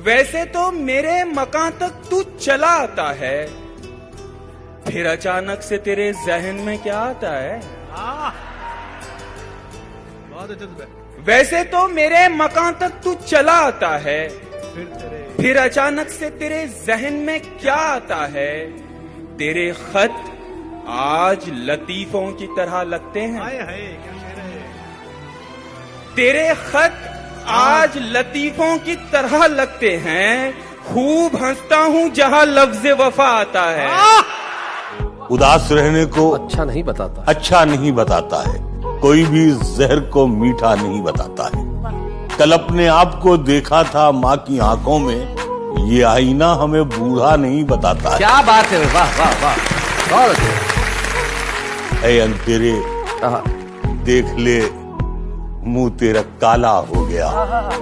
वैसे तो मेरे मकान तक तू चला आता है, फिर अचानक से तेरे जहन में क्या आता है? वैसे तो मेरे मकान तक तू चला आता है, फिर अचानक से तेरे जहन में क्या आता है? तेरे खत आज लतीफों की तरह लगते हैं। तेरे खत आज लतीफों की तरह लगते हैं। खूब हंसता हूँ जहाँ लफ्ज़ वफा आता है। उदास रहने को अच्छा नहीं बताता है। कोई भी जहर को मीठा नहीं बताता है। कल अपने आप को देखा था माँ की आंखों में, ये आईना हमें बूढ़ा नहीं बताता है। क्या बात है, वाह वाह वाह, बहुत अच्छे। ऐ अंधेरे देख ले मुंह तेरा काला हो गया।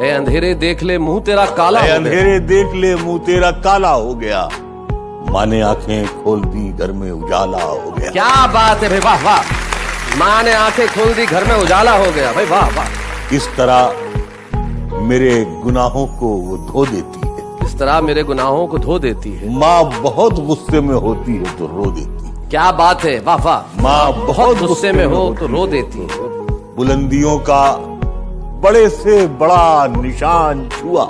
ऐ अंधेरे देख ले मुंह तेरा काला हो गया। अंधेरे देख ले मुंह तेरा काला हो गया। माँ ने आंखें खोल दी, घर में उजाला हो गया। क्या बात है भाई, वाह वाह। माँ ने आंखें खोल दी, घर में उजाला हो गया भाई, वाह वाह। इस तरह मेरे गुनाहों को वो धो देती है। इस तरह मेरे गुनाहों को धो देती है। माँ बहुत गुस्से में होती है तो रो देती है। क्या बात है, वाह वाह। माँ बहुत गुस्से में हो तो रो देती है। बुलंदियों का बड़े से बड़ा निशान छुआ,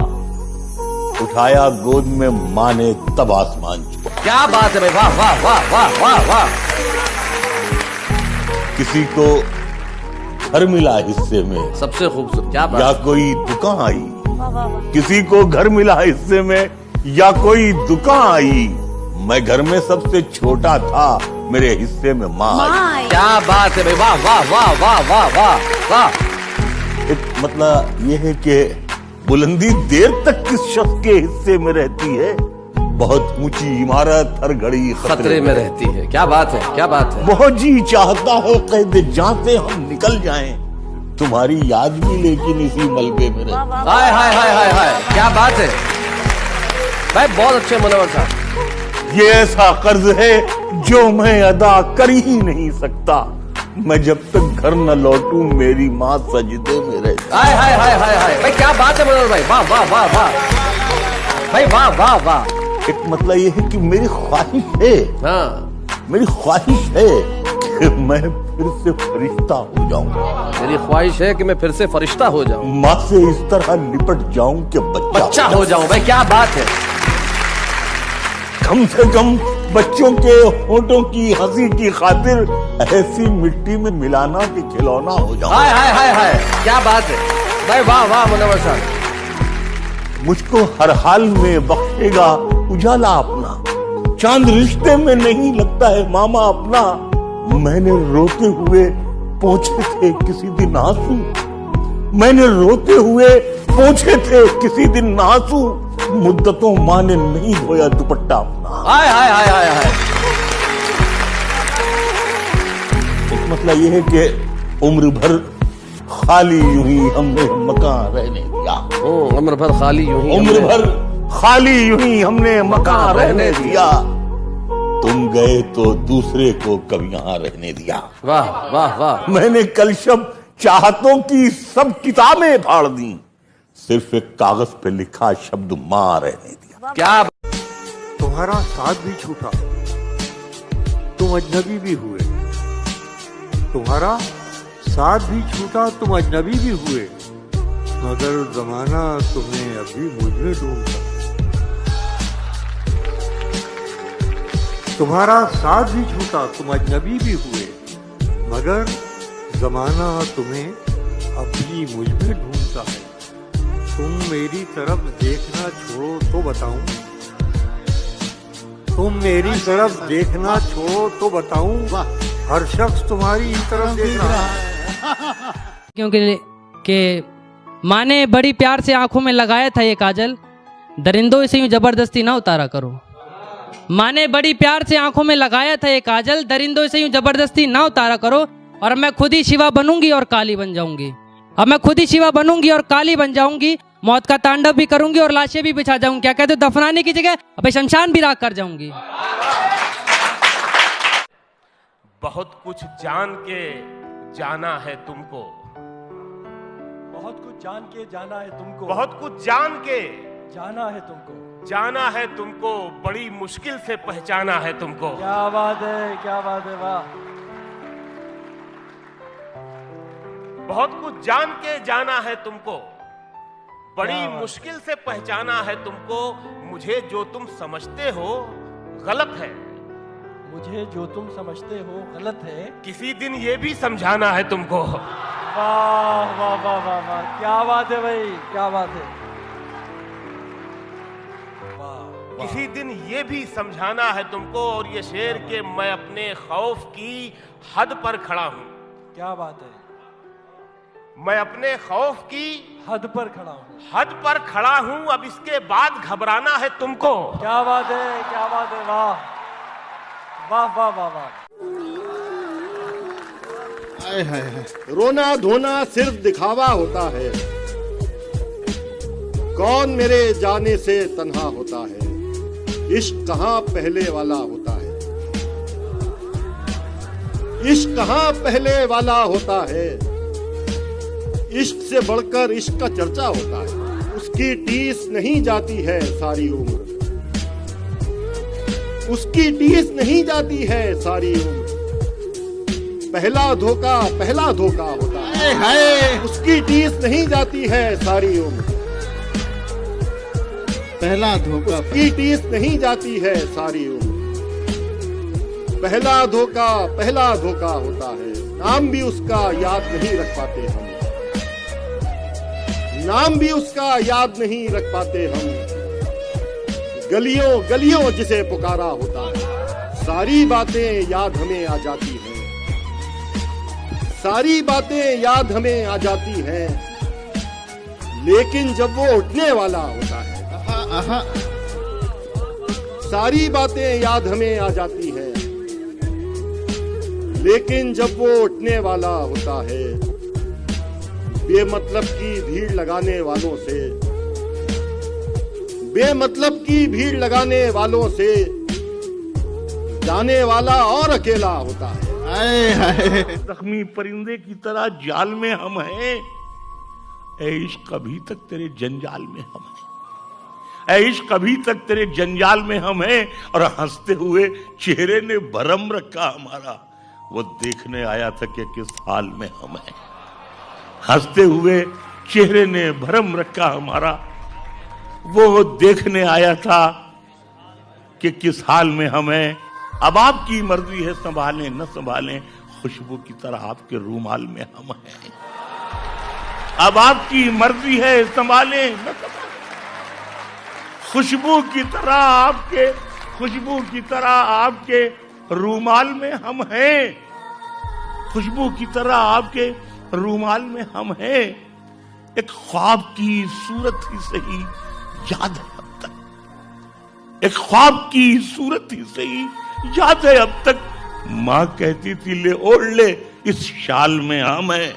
उठाया गोद में माँ ने तब आसमान छुआ। क्या बात है भाई, वाह वाह वाह वाह वाह वाह। किसी को घर मिला हिस्से में, सबसे खूबसूरत, क्या बात। या कोई दुकान आई। किसी को घर मिला हिस्से में या कोई दुकान आई। मैं घर में सबसे छोटा था, मेरे हिस्से में माँ आई। क्या बात है भाई, वाह वाह वाह वाह वाह वाह वाह। एक मतलब ये है कि बुलंदी देर तक किस शख्स के हिस्से में रहती है। बहुत ऊंची इमारत हर घड़ी खतरे में रहती है। क्या बात है, क्या बात है। बहुत जी चाहता है कैद जहाँ से हम निकल जाएं, तुम्हारी याद भी लेकिन इसी मलबे में रहती। हाय हाय हाय हाय हाय, क्या बात है भाई, बहुत अच्छे मुनव्वर साहब। ये ऐसा कर्ज है जो मैं अदा कर ही नहीं सकता। मैं जब तक घर न लौटूं मेरी माँ सजदे में रहती। हाय हाय हाय हाय हाय भाई, क्या बात है मुनव्वर भाई, वाह वाह वाह वाह भाई, वाह वाह वाह। एक मतलब ये है कि मेरी ख्वाहिश है, मेरी ख्वाहिश है कि मैं फिर से फरिश्ता हो जाऊं। मेरी ख्वाहिश है कि मैं फिर से फरिश्ता हो जाऊं। माँ से इस तरह लिपट जाऊं कि बच्चा हो जाऊं। भाई क्या बात है। कम से कम बच्चों के होठों की हंसी की खातिर ऐसी मिट्टी में मिलाना कि खिलौना हो जाऊं। हाय हाय हाय हाय, क्या बात है भाई, वाह वाह मुनव्वर साहब। मुझको हर हाल में बख्शेगा उजाला अपना। चांद रिश्ते में नहीं लगता है मामा अपना। मैंने रोते हुए पोंछे थे किसी दिन आंसू। मैंने रोते हुए पोंछे थे किसी दिन आंसू। मुद्दतों माँ ने नहीं धोया दुपट्टा अपना। हाय हाय हाय हाय हाय। मतलब ये है कि उम्र भर खाली यूं ही हमने मकान रहने दिया। उम्र भर खाली यूं ही, उम्र भर खाली यूं ही हमने मकान रहने दिया। तुम गए तो दूसरे को कब यहाँ रहने दिया। वाह वाह वाह। मैंने कल शब चाहतों की सब किताबें फाड़ दी, सिर्फ एक कागज पे लिखा शब्द माँ रहने दिया। क्या तुम्हारा साथ भी छूटा, तुम अजनबी भी हुए। तुम्हारा साथ भी छूटा, तुम अजनबी भी हुए। मगर जमाना तुम्हें अभी मुझ में ढूंढता। तुम्हारा साथ भी छूटा, तुम अजनबी भी हुए। मगर जमाना तुम्हें अभी मुझ में ढूंढता है। तुम मेरी तरफ देखना छोड़ो तो बताऊं। तुम मेरी तरफ देखना छोड़ो तो बताऊं। हर शख्स तुम्हारी ही तरफ देख रहा है। क्योंकि कि माँ ने बड़ी प्यार से आंखों में लगाया था ये काजल, दरिंदों से यूं जबरदस्ती ना उतारा करो। माँ ने बड़ी प्यार से आंखों में लगाया था ये काजल, दरिंदों से यूं जबरदस्ती ना उतारा करो। और मैं खुद ही शिवा बनूंगी और काली बन जाऊंगी। अब मैं खुद ही शिवा बनूंगी और काली बन जाऊंगी। मौत का तांडव भी करूंगी और लाशें भी बिछा जाऊंगी। क्या कहते हो, दफनाने की जगह अब शमशान भी राख कर जाऊंगी। बहुत कुछ जान के जाना है तुमको। बहुत कुछ जान के जाना है तुमको। बहुत कुछ जान के जाना है तुमको, जाना है तुमको, बड़ी मुश्किल से पहचाना है तुमको। क्या बात है, क्या बात है, वाह। बहुत कुछ जान के जाना है तुमको, बड़ी मुश्किल से पहचाना है तुमको। मुझे जो तुम समझते हो गलत है, मुझे जो तुम समझते हो गलत है, किसी दिन ये भी समझाना है तुमको। वाह वाह वाह वाह वाह, क्या बात है भाई, क्या बात है। किसी दिन ये भी समझाना है तुमको। और ये शेर के मैं अपने खौफ की हद पर खड़ा हूं। क्या बात है, मैं अपने खौफ की हद पर खड़ा हूँ, हद पर खड़ा हूं। अब इसके बाद घबराना है तुमको। क्या बात है, क्या बात है, वाह वाह वाह वाह वाह। हाय हाय हाय, रोना धोना सिर्फ दिखावा होता है। कौन मेरे जाने से तन्हा होता है। इश्क कहाँ पहले वाला होता है। इश्क कहाँ पहले वाला होता है। इश्क से बढ़कर इश्क का चर्चा होता है। उसकी टीस नहीं जाती है सारी उम्र। उसकी टीस नहीं जाती है सारी उम्र। पहला धोखा होता है। हाय उसकी टीस नहीं जाती है सारी उम्र। पहला धोखा उसकी टीस नहीं जाती है सारी उम्र। पहला धोखा होता है। नाम भी उसका याद नहीं रख पाते हम। नाम भी उसका याद नहीं रख पाते हम। गलियों जिसे पुकारा होता है। सारी बातें याद हमें आ जाती हैं। सारी बातें याद हमें आ जाती हैं। लेकिन जब वो उठने वाला होता है। सारी बातें याद हमें आ जाती हैं। लेकिन जब वो उठने वाला होता है। बेमतलब की भीड़ लगाने वालों से। बेमतलब की भीड़ लगाने वालों से जाने वाला और अकेला होता है। जख्मी परिंदे की तरह जाल में हम हैं। ऐ इश्क अभी तक तेरे जंजाल में हम हैं। ऐ इश्क अभी तक तेरे जंजाल में हम हैं। और हंसते हुए चेहरे ने भरम रखा हमारा। वो देखने आया था कि किस हाल में हम हैं। हंसते हुए चेहरे ने भरम रखा हमारा। वो देखने आया था कि किस हाल में हम हैं। अब आपकी मर्जी है संभालें न संभालें। खुशबू की तरह आपके रूमाल में हम हैं। अब आपकी मर्जी है संभालें न संभालें। खुशबू की तरह आपके रूमाल में हम हैं। खुशबू की तरह आपके रूमाल में हम हैं। एक ख्वाब की सूरत ही सही याद है अब तक। एक ख्वाब की सूरत ही सही याद है अब तक। माँ कहती थी ले ओढ़ ले इस शाल में हम हैं।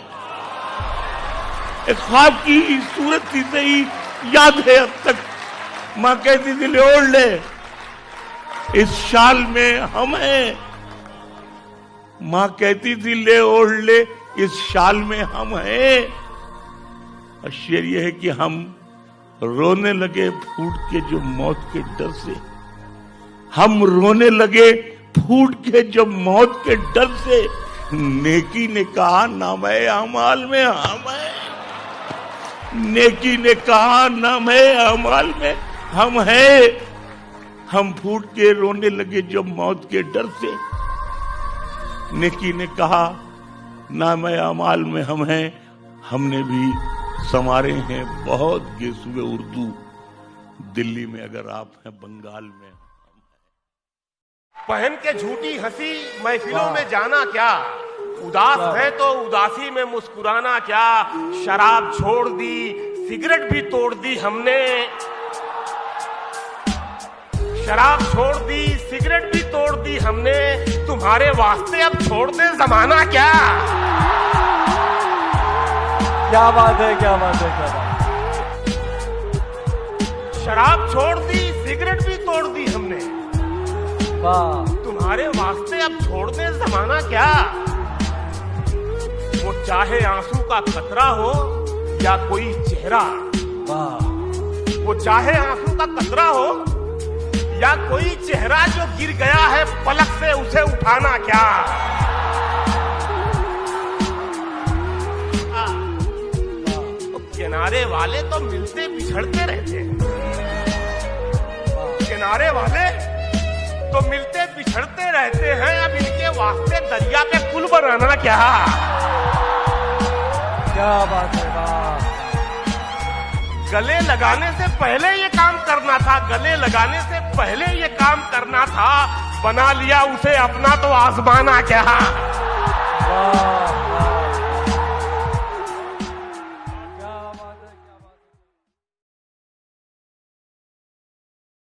एक ख्वाब की सूरत ही सही याद है अब तक। माँ कहती थी ले ओढ़ ले इस शाल में हम हैं। माँ कहती थी ले ओढ़ ले इस शाल में हम हैं। और शेर यह है कि हम रोने लगे फूट के जो मौत के डर से। हम रोने लगे फूट के जब मौत के डर से। नेकी ने कहा नाम है अमाल में हम हैं। नेकी ने कहा नाम है अमाल में हम हैं। हम फूट के रोने लगे जब मौत के डर से। नेकी ने कहा नाम है अमाल में हम हैं। हमने भी समारे हैं बहुत गेसुए उर्दू। दिल्ली में अगर आप हैं, बंगाल में पहन के झूठी हंसी महफिलों में जाना क्या। उदास है तो उदासी में मुस्कुराना क्या। शराब छोड़ दी, सिगरेट भी तोड़ दी हमने। शराब छोड़ दी, सिगरेट भी तोड़ दी हमने। तुम्हारे वास्ते अब छोड़ दे जमाना क्या। क्या बात है, क्या बात है, क्या बात है। शराब छोड़ दी, सिगरेट भी तोड़ दी हमने। वाह। तुम्हारे वास्ते अब छोड़ दे जमाना क्या। वो चाहे आंसू का कतरा हो या कोई चेहरा। वाह। वो चाहे आंसू का कतरा हो या कोई चेहरा जो गिर गया है पलक से, उसे उठाना क्या। किनारे वाले तो मिलते बिछड़ते रहते हैं, किनारे वाले तो मिलते बिछड़ते रहते हैं, अब इनके वास्ते दरिया पे पुल बनाना क्या। क्या बात है, वाह। गले लगाने से पहले ये काम करना था, गले लगाने से पहले ये काम करना था, बना लिया उसे अपना तो आजमाना क्या। वाह